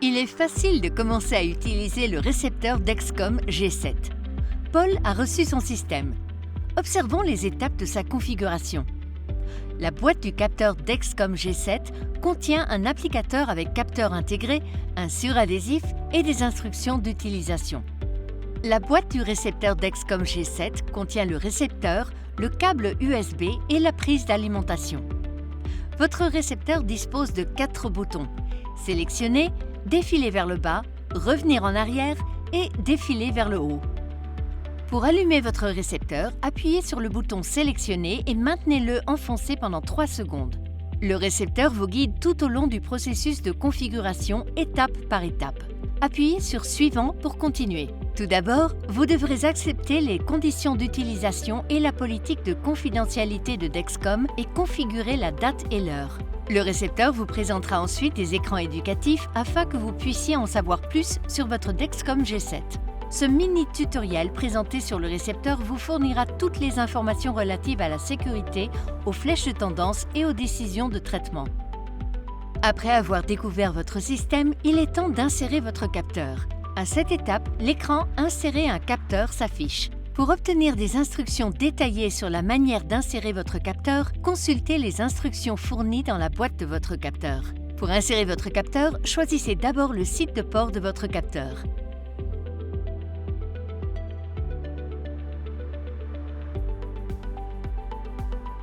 Il est facile de commencer à utiliser le récepteur Dexcom G7. Paul a reçu son système. Observons les étapes de sa configuration. La boîte du capteur Dexcom G7 contient un applicateur avec capteur intégré, un suradhésif et des instructions d'utilisation. La boîte du récepteur Dexcom G7 contient le récepteur, le câble USB et la prise d'alimentation. Votre récepteur dispose de 4 boutons: sélectionner, défiler vers le bas, revenir en arrière et défiler vers le haut. Pour allumer votre récepteur, appuyez sur le bouton sélectionner et maintenez-le enfoncé pendant 3 secondes. Le récepteur vous guide tout au long du processus de configuration, étape par étape. Appuyez sur suivant pour continuer. Tout d'abord, vous devrez accepter les conditions d'utilisation et la politique de confidentialité de Dexcom et configurer la date et l'heure. Le récepteur vous présentera ensuite des écrans éducatifs afin que vous puissiez en savoir plus sur votre Dexcom G7. Ce mini-tutoriel présenté sur le récepteur vous fournira toutes les informations relatives à la sécurité, aux flèches de tendance et aux décisions de traitement. Après avoir découvert votre système, il est temps d'insérer votre capteur. À cette étape, l'écran « Insérer un capteur » s'affiche. Pour obtenir des instructions détaillées sur la manière d'insérer votre capteur, consultez les instructions fournies dans la boîte de votre capteur. Pour insérer votre capteur, choisissez d'abord le site de port de votre capteur.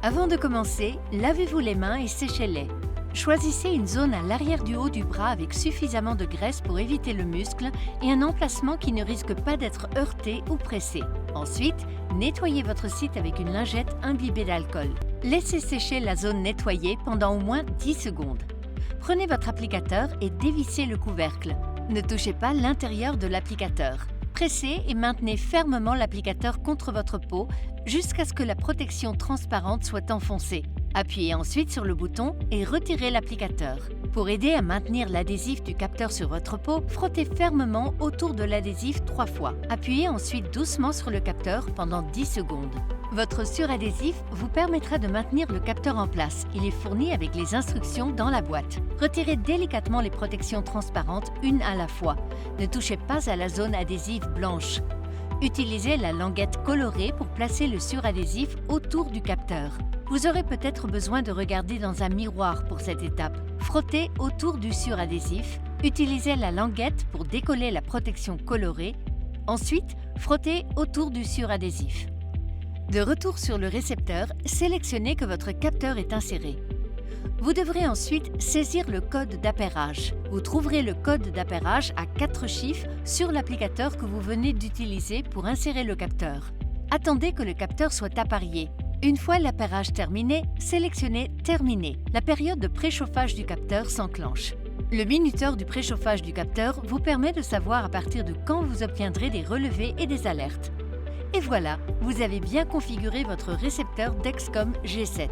Avant de commencer, lavez-vous les mains et séchez-les. Choisissez une zone à l'arrière du haut du bras avec suffisamment de graisse pour éviter le muscle et un emplacement qui ne risque pas d'être heurté ou pressé. Ensuite, nettoyez votre site avec une lingette imbibée d'alcool. Laissez sécher la zone nettoyée pendant au moins 10 secondes. Prenez votre applicateur et dévissez le couvercle. Ne touchez pas l'intérieur de l'applicateur. Pressez et maintenez fermement l'applicateur contre votre peau jusqu'à ce que la protection transparente soit enfoncée. Appuyez ensuite sur le bouton et retirez l'applicateur. Pour aider à maintenir l'adhésif du capteur sur votre peau, frottez fermement autour de l'adhésif 3 fois. Appuyez ensuite doucement sur le capteur pendant 10 secondes. Votre suradhésif vous permettra de maintenir le capteur en place. Il est fourni avec les instructions dans la boîte. Retirez délicatement les protections transparentes une à la fois. Ne touchez pas à la zone adhésive blanche. Utilisez la languette colorée pour placer le suradhésif autour du capteur. Vous aurez peut-être besoin de regarder dans un miroir pour cette étape. Frottez autour du suradhésif. Utilisez la languette pour décoller la protection colorée. Ensuite, frottez autour du suradhésif. De retour sur le récepteur, sélectionnez que votre capteur est inséré. Vous devrez ensuite saisir le code d'appairage. Vous trouverez le code d'appairage à 4 chiffres sur l'applicateur que vous venez d'utiliser pour insérer le capteur. Attendez que le capteur soit appareillé. Une fois l'appairage terminé, sélectionnez « Terminé ». La période de préchauffage du capteur s'enclenche. Le minuteur du préchauffage du capteur vous permet de savoir à partir de quand vous obtiendrez des relevés et des alertes. Et voilà, vous avez bien configuré votre récepteur Dexcom G7.